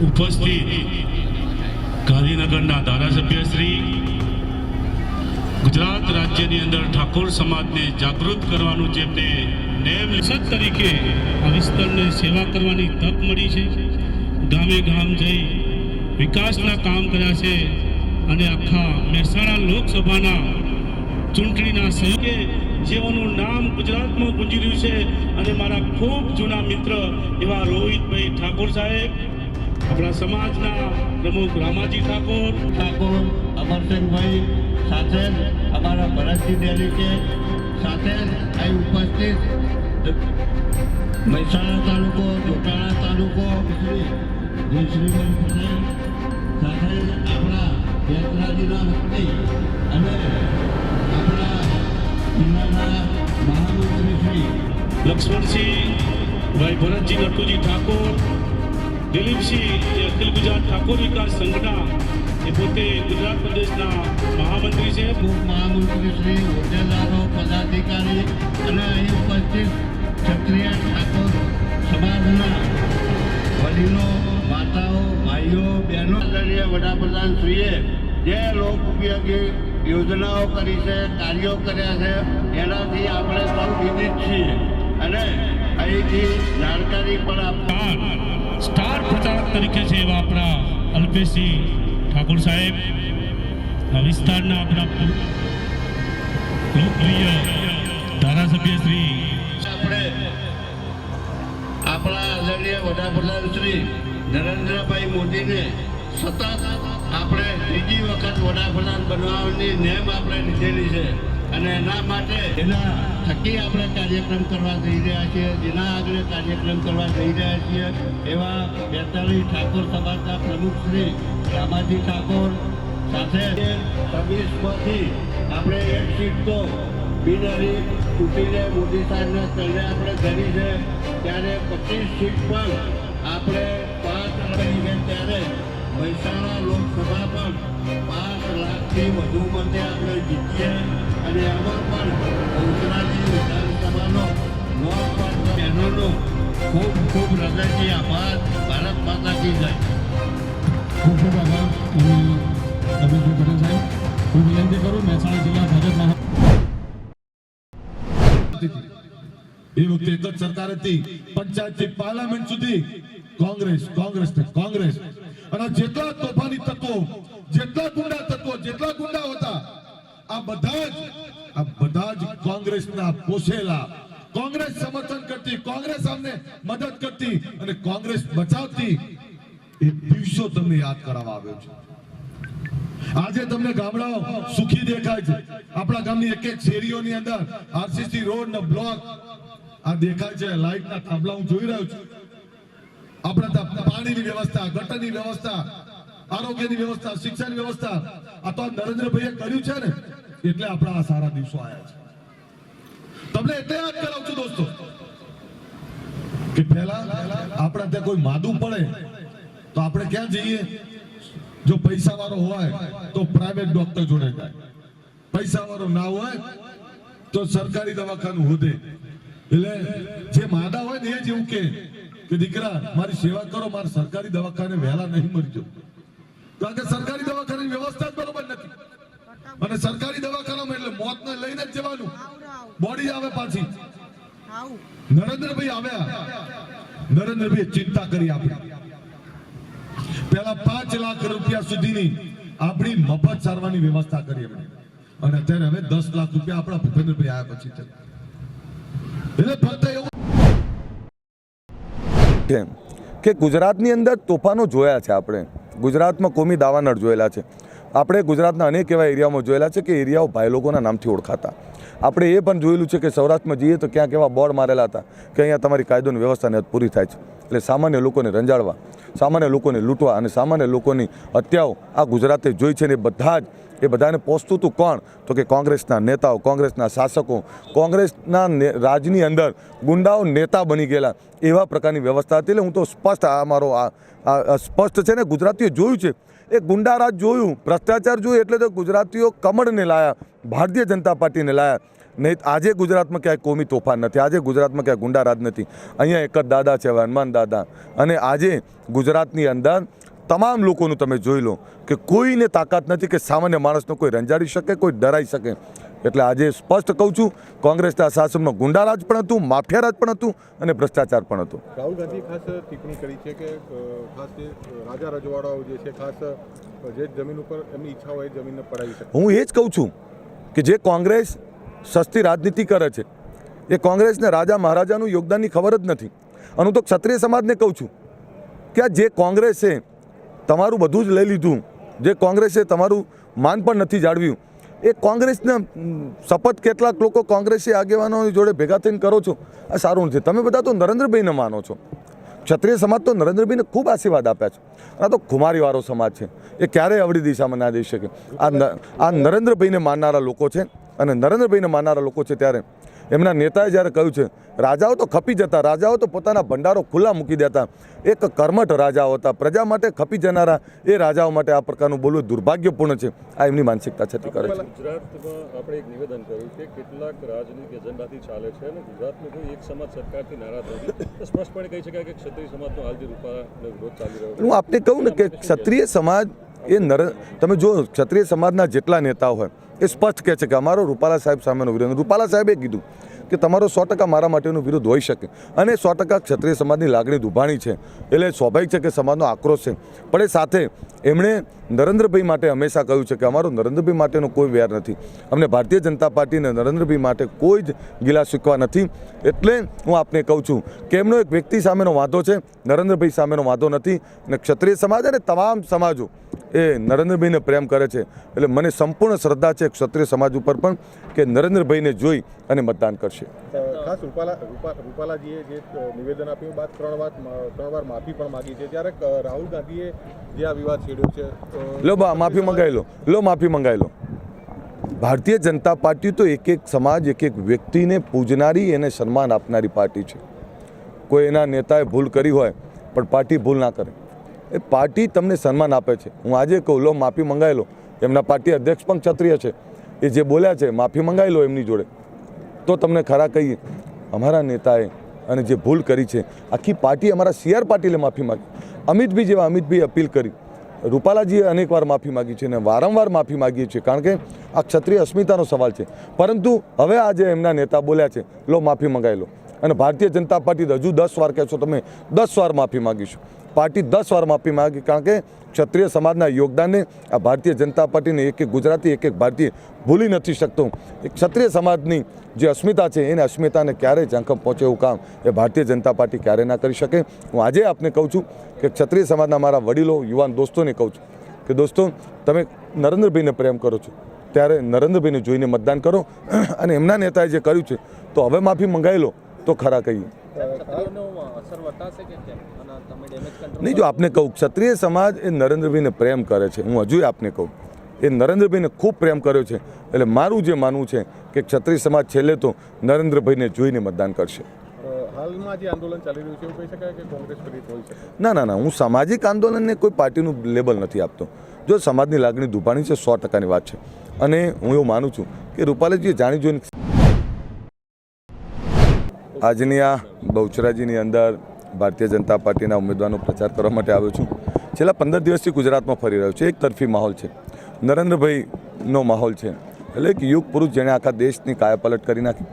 ઉપસ્થિત ગાંધીનગરના ધારાસભ્ય શ્રી, ગુજરાત રાજ્યની અંદર ઠાકોર સમાજને જાગૃત કરવાનું જેમને નેમ સત તરીકે આ વિસ્તારને સેવા કરવાની તક મળી છે, ગામે ગામ જઈ વિકાસના કામ કર્યા છે અને આખા મહેસાણા લોકસભાના ચૂંટણીના સહયોગે જેઓનું નામ ગુજરાતમાં ગુંજી રહ્યું છે અને મારા ખૂબ જૂના મિત્ર એવા રોહિતભાઈ ઠાકોર સાહેબ, આપણા સમાજના પ્રમુખ રામાજી ઠાકોર અમરસિંહભાઈ, સાથે અમારા ભરતજી ડેલીગેટ, સાથે અહીં ઉપસ્થિત મહેસાણા તાલુકો, જોટાણા તાલુકો જયશ્રીભાઈ પટેલ, સાથે આપણા યાત્રાજીના મંત્રી અને આપણા જિલ્લાના મહામંત્રી શ્રી લક્ષ્મણસિંહ ભાઈ ભરતજી નટુજી ઠાકોર, દિલીપસિંહ જે અખિલ ગુજરાત ઠાકોર વિકાસ સંઘના એ પોતે ગુજરાત પ્રદેશના મહામંત્રી છે, મહામંત્રી શ્રી, હોદ્દેદારો, પદાધિકારી અને અહીં ઉપસ્થિત ક્ષત્રિય ઠાકોર સમાજના વડીલો, માતાઓ, ભાઈઓ, બહેનો, આદરણીય વડાપ્રધાન શ્રીએ જે લોક ઉપયોગી યોજનાઓ કરી છે, કાર્યો કર્યા છે, એનાથી આપણે સૌ વિદિત છીએ અને અહીંથી જાણકારી પણ આપવા સ્ટાર પ્રચારક તરીકે છે એવા આપણા અલ્પેશસિંહ ઠાકોર સાહેબ, આ વિસ્તારના આપણા લોકપ્રિય ધારાસભ્ય શ્રી, આપણે આપણા આદરણીય વડાપ્રધાન શ્રી નરેન્દ્રભાઈ મોદીને સતત આપણે ત્રીજી વખત વડાપ્રધાન બનવાની નેમ આપણે લીધેલી છે અને એના માટે એના થકી આપણે કાર્યક્રમ કરવા જઈ રહ્યા છીએ, જેના આગળ કાર્યક્રમ કરવા જઈ રહ્યા છીએ એવા 42 ઠાકોર સમાજના પ્રમુખ શ્રી રામાજી ઠાકોર, સાથે 26માંથી આપણે એક સીટ તો બિનહરીફ તૂટીને મોદી સાહેબના ચરણે આપણે ધરી છે, ત્યારે 25 સીટ પણ આપણે પાસ કરી છે, ત્યારે મહેસાણા લોકસભા પણ 5 લાખથી વધુ મતે આપણે જીતીએ અને એમાં પણ ગુજરાતી વિધાનસભાનો નોંધપાત્ર બહેનોનો ખૂબ ખૂબ હૃદયથી આભાર. ભારત માતા કી જય. ખૂબ ખૂબ આભાર રમેશભાઈ પટેલ સાહેબ. હું વિનંતી કરું મહેસાણા જિલ્લા ભાજપમાં એ વખતે એક જ સરકાર હતી, પંચાયતથી પાર્લામેન્ટ સુધી કોંગ્રેસ અને જેટલા તોફાની તત્વો, જેટલા ગુંડા હતા, આ બધા જ કોંગ્રેસના પોષેલા, કોંગ્રેસ સમર્થન કરતી, કોંગ્રેસ અમને મદદ કરતી અને કોંગ્રેસ બચાવતી એ દિવસો તમને યાદ કરાવવા આવ્યો છે. આજે તમને ગામડાઓ સુખી દેખાય છે. આપણા ગામની એક શેરીઓની અંદર આરસીસી રોડ ને બ્લોક આ દેખાય છે, લાઈટના થાંભલા હું જોઈ રહ્યો છું. આપણા ત્યાં પાણીની વ્યવસ્થા, ગટરની વ્યવસ્થા, આરોગ્યની વ્યવસ્થા, શિક્ષણ વ્યવસ્થા આ તો નરેન્દ્રભાઈએ કર્યું છે ને, એટલે આપણા આ સારા દિવસો આવ્યા છે. તમને એટલે યાદ કરાવું છું દોસ્તો કે પહેલા આપણા ત્યાં કોઈ માદું પડે તો આપણે ક્યાં જઈએ? જો પૈસા વાળો હોય તો પ્રાઇવેટ ડોક્ટર જોડે જાય, પૈસા વાળો ના હોય તો સરકારી દવાખાનું હોદે. એટલે જે માદા હોય ને એ જ એવું કે દીકરા મારી સેવા કરો, મારે સરકારી દવાખાને વહેલા નહીં મરજો, કારણ કે સરકારી દવાખાનાની વ્યવસ્થા જ બરોબર નથી. અને સરકારી દવાખાનામાં એટલે મોતને લઈને જ જવાનું, બોડી આવે પાછી. નરેન્દ્રભાઈ આવ્યા, નરેન્દ્રભાઈ ચિંતા કરી આપણી. પહેલા 5 લાખ રૂપિયા સુધીની આપણી મફત સારવારની વ્યવસ્થા કરી એમણે, અને અત્યારે હવે 10 લાખ રૂપિયા આપણા ભૂપેન્દ્રભાઈ આવ્યા પછી છે. એટલે ફક્ત એવું કે ગુજરાતની અંદર તોફાનો જોયા છે. આપણે ગુજરાતમાં કોમી દાવાનળ જોયેલા છે, આપણે ગુજરાતના અનેક એવા એરિયામાં જોયેલા છે કે એરિયાઓ ભાઈ લોકોના નામથી ઓળખાતા. આપણે એ પણ જોયેલું છે કે સૌરાષ્ટ્રમાં જઈએ તો ક્યાંક એવા બોર્ડ મારેલા હતા કે અહીંયા તમારી કાયદોની વ્યવસ્થાને પૂરી થાય છે. એટલે સામાન્ય લોકોને રંજાડવા, સામાન્ય લોકોને લૂંટવા અને સામાન્ય લોકોની હત્યાઓ આ ગુજરાતે જોઈ છે. ને એ બધાને પહોંચતું હતું કોણ? તો કે કોંગ્રેસના નેતાઓ, કોંગ્રેસના શાસકો, કોંગ્રેસના રાજની અંદર ગુંડાઓ નેતા બની ગયેલા, એવા પ્રકારની વ્યવસ્થા હતી. એટલે હું તો સ્પષ્ટ, આ મારો સ્પષ્ટ છે ને ગુજરાતીઓ જોયું છે એ ગુંડારાજ જોયું, ભ્રષ્ટાચાર જોયું એટલે તો ગુજરાતીઓ કમળને લાયા, ભારતીય જનતા પાર્ટીને લાયા. નહીં આજે ગુજરાતમાં ક્યાંય કોમી તોફાન નથી, આજે ગુજરાતમાં ક્યાંય ગુંડારાજ નથી. અહીંયા એક જ દાદા છે, હનુમાન દાદા. અને આજે ગુજરાતની અંદર તમામ લોકોનું તમે જોઈ લો કે કોઈને તાકાત નથી કે સામાન્ય માણસનો કોઈ રંજાડી શકે, કોઈ ડરાઈ શકે. એટલે આજે સ્પષ્ટ કહું છું, કોંગ્રેસના શાસનમાં ગુંડારાજ પણ હતું, માફિયારાજ પણ હતું અને ભ્રષ્ટાચાર પણ હતું. રાહુલ ગાંધી ખાસ ટિપ્પણી કરી છે કે ખાસ જે રાજા રજવાડાઓ જે છે ખાસ જે જમીન ઉપર એમની ઈચ્છા હોય એ જમીનને પડાવી શકે. હું એ જ કહું છું કે જે કોંગ્રેસ સસ્તી રાજનીતિ કરે છે એ કોંગ્રેસને રાજા મહારાજાનું યોગદાનની ખબર જ નથી. અને હું તો ક્ષત્રિય સમાજને કહું છું કે આ જે કોંગ્રેસે તમારું બધું જ લઈ લીધું, જે કોંગ્રેસે તમારું માન પણ નથી જાળવ્યું, એ કોંગ્રેસના શપથ કેટલાક લોકો કોંગ્રેસી આગેવાનોની જોડે ભેગા થઈને કરો છો, આ સારું નથી. તમે બધા તો નરેન્દ્રભાઈને માનો છો. ક્ષત્રિય સમાજ તો નરેન્દ્રભાઈને ખૂબ આશીર્વાદ આપ્યા છે. આ તો ખુમારીવાળો સમાજ છે, એ ક્યારેય અવળી દિશામાં ના જઈ શકે. આ નરેન્દ્રભાઈને માનનારા લોકો છે અને નરેન્દ્રભાઈને માનનારા લોકો છે. ત્યારે એમના નેતાએ જ્યારે કહ્યું છે રાજાઓ તો ખપી જતા, રાજાઓ તો પોતાના ભંડારો ખુલ્લા મૂકી દેતા, એક કર્મઠ રાજાઓ હતા, પ્રજા માટે ખપી જનારા એ રાજાઓ માટે આ પ્રકારનું બોલવું દુર્ભાગ્યપૂર્ણ છે. આ એમની માનસિકતા છતી કરે છે. ગુજરાતમાં આપણે એક નિવેદન કર્યું કે કેટલાક રાજનીતિક એજન્ડાથી ચાલે છે અને ગુજરાતનું કોઈ એક સમાજ સરકારથી નારાજ નથી. સ્પષ્ટપણે કહી શકાય કે ક્ષત્રિય સમાજનો હાલ જે રૂપાનો વિરોધ ચાલી રહ્યો છે. હું આપને કહું ને કે ક્ષત્રિય સમાજ તમે જો ક્ષત્રિય સમાજના જેટલા નેતાઓ હોય એ સ્પષ્ટ કહે છે કે અમારો રૂપાલા સાહેબ સામેનો વિરોધ. રૂપાલા સાહેબે કીધું કે તમારો 100% મારા માટેનો વિરોધ હોઈ શકે અને 100% ક્ષત્રિય સમાજની લાગણી દુભાણી છે, એટલે સ્વાભાવિક છે કે સમાજનો આક્રોશ છે. પણ એ સાથે એમણે નરેન્દ્રભાઈ માટે હંમેશા કહ્યું છે કે અમારો નરેન્દ્રભાઈ માટેનો કોઈ વેર નથી, અમને ભારતીય જનતા પાર્ટીને નરેન્દ્રભાઈ માટે કોઈ જ ગિલા શીખવા નથી. એટલે હું આપને કહું છું કે એમનો એક વ્યક્તિ સામેનો વાંધો છે, નરેન્દ્રભાઈ સામેનો વાંધો નથી. અને ક્ષત્રિય સમાજ અને તમામ સમાજો એ નરેન્દ્રભાઈને પ્રેમ કરે છે. એટલે મને સંપૂર્ણ શ્રદ્ધા છે ક્ષત્રિય સમાજ ઉપર પણ કે નરેન્દ્રભાઈને જોઈ અને મતદાન કરશે. ખાસ રૂપાલાજીએ જે નિવેદન આપ્યું બાદ 3 વાર માફી પણ માગી છે. ત્યારે રાહુલ ગાંધીએ જે આ વિવાદ છેડ્યો છે, માફી મંગાવી લો, માફી મંગાવી લો. ભારતીય જનતા પાર્ટી તો એક એક સમાજ, એક એક વ્યક્તિને પૂજનારી, એને સન્માન આપનારી પાર્ટી છે. કોઈ એના નેતાએ ભૂલ કરી હોય પણ પાર્ટી ભૂલ ના કરે, એ પાર્ટી તમને સન્માન આપે છે. હું આજે કહું લો, માફી મંગાવી લો. એમના પાર્ટી અધ્યક્ષ પણ ક્ષત્રિય છે, એ જે બોલ્યા છે માફી મંગાવી લો એમની જોડે, તો તમને ખરા કહીએ અમારા નેતાએ અને જે ભૂલ કરી છે આખી પાર્ટી, અમારા CR પાટીલે માફી માગી, અમિતભાઈ જેવા અમિતભાઈ અપીલ કરી, રૂપાલાજીએ અનેકવાર માફી માગી છે અને વારંવાર માફી માગીએ છીએ, કારણ કે આ ક્ષત્રિય અસ્મિતાનો સવાલ છે. પરંતુ હવે આજે એમના નેતા બોલ્યા છે લો માફી મંગાવી લો, અને ભારતીય જનતા પાર્ટી હજુ 10 વાર કહેશો તમે, 10 વાર માફી માગીશું. પાર્ટી 10 વાર માફી માગી, કારણ કે ક્ષત્રિય સમાજના યોગદાનને આ ભારતીય જનતા પાર્ટીને એક એક ગુજરાતી, એક એક ભારતીય ભૂલી નથી શકતો. એ ક્ષત્રિય સમાજની જે અસ્મિતા છે એને અસ્મિતાને ક્યારેય ઝાંખમ પહોંચે એવું કામ એ ભારતીય જનતા પાર્ટી ક્યારેય ના કરી શકે. હું આજે આપને કહું છું કે ક્ષત્રિય સમાજના મારા વડીલો, યુવાન દોસ્તોને કહું છું કે દોસ્તો, તમે નરેન્દ્રભાઈને પ્રેમ કરો છો ત્યારે નરેન્દ્રભાઈને જોઈને મતદાન કરો, અને એમના નેતાએ જે કર્યું છે તો હવે માફી મંગાવી લો તો ખરા કહીએ. નહીં, જો આપને કહું ક્ષત્રિય સમાજ એ નરેન્દ્રભાઈને પ્રેમ કરે છે. હું હજુ આપને કહું એ નરેન્દ્રભાઈને ખૂબ પ્રેમ કર્યો છે. એટલે મારું જે માનવું છે કે ક્ષત્રિય સમાજ છેલ્લે તો નરેન્દ્રભાઈને જોઈને મતદાન કરશે. હાલમાં જે આંદોલન ચાલી રહ્યું છે એવું કહી શકાય કે કોંગ્રેસ પ્રેરિત હોઈ શકે? ના, હું સામાજિક આંદોલનને કોઈ પાર્ટીનું લેબલ નથી આપતો. જો સમાજની લાગણી દુભાણી છે 100%ની વાત છે. અને હું એવું માનું છું કે રૂપાલાજીએ જાણી જોઈને આજની આ બહુચરાજીની અંદર ભારતીય જનતા પાર્ટીના ઉમેદવારનો પ્રચાર કરવા માટે આવ્યો છું. છેલ્લા 15 દિવસથી ગુજરાતમાં ફરી રહ્યો છે. એક તરફી માહોલ છે, નરેન્દ્રભાઈનો માહોલ છે, એટલે એક યુગ પુરુષ જેણે આખા દેશની કાયાપલટ કરી નાખી.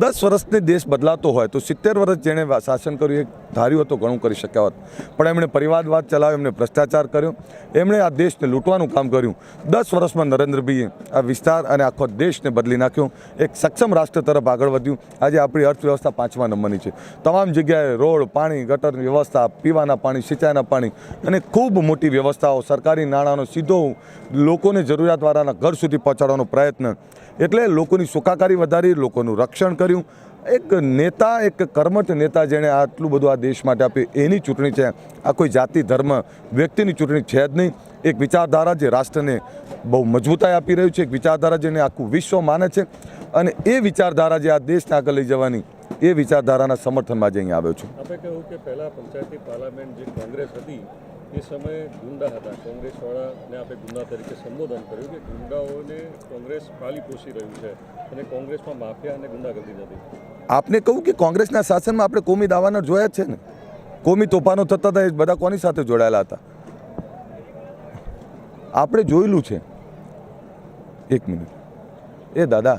10 વર્ષથી દેશ બદલાતો હોય તો 70 વર્ષ જેણે શાસન કર્યું એ ધાર્યું હતું ઘણું કરી શક્યા હોત, પણ એમણે પરિવારવાદ ચલાવ્યો, એમણે ભ્રષ્ટાચાર કર્યો, એમણે આ દેશને લૂંટવાનું કામ કર્યું. 10 વર્ષમાં નરેન્દ્રભાઈએ આ વિસ્તાર અને આખો દેશને બદલી નાખ્યો, એક સક્ષમ રાષ્ટ્ર તરફ આગળ વધ્યું. આજે આપણી અર્થવ્યવસ્થા 5મા નંબરની છે. તમામ જગ્યાએ રોડ, પાણી, ગટરની વ્યવસ્થા, પીવાના પાણી, સિંચાઈના પાણી અને ખૂબ મોટી વ્યવસ્થાઓ, સરકારી નાણાંનો સીધો લોકોને જરૂરિયાતવાળાના ઘર સુધી પહોંચાડવાનો પ્રયત્ન. એટલે લોકોની સુખાકારી વધારી, લોકોનું રક્ષણ કર્યું. એક નેતા, એક કર્મઠ નેતા જેણે આટલું બધું આ દેશ માટે આપ્યું, એની ચૂંટણી છે. આ કોઈ જાતિ, ધર્મ, વ્યક્તિની ચૂંટણી છે જ નહીં. એક વિચારધારા જે રાષ્ટ્રને બહુ મજબૂતાઈ આપી રહ્યું છે, એક વિચારધારા જેને આખું વિશ્વ માને છે, અને એ વિચારધારા જે આ દેશને આગળ લઈ જવાની, એ વિચારધારાના સમર્થનમાં જ અહીં આવ્યો છું. આપણે કહ્યું કે પહેલાં પંચાયતી પાર્લામેન્ટ જે કોંગ્રેસ હતી એ સમયે ગુંડા હતા, કોંગ્રેસવાળાને આપણે ગુંડા તરીકે સંબોધન કર્યું કે ગુંડાઓને કોંગ્રેસ પાલી પોષી રહ્યું છે અને કોંગ્રેસમાં માફિયા અને ગુંડાગર્દી નથી. આપને કહું કે કોંગ્રેસના શાસનમાં આપણે કોમી દાવાનળ જોયા જ છે ને. કોમી તોફાનો થતા હતા એ બધા કોની સાથે જોડાયેલા હતા આપણે જોયેલું છે. એક મિનિટ એ દાદા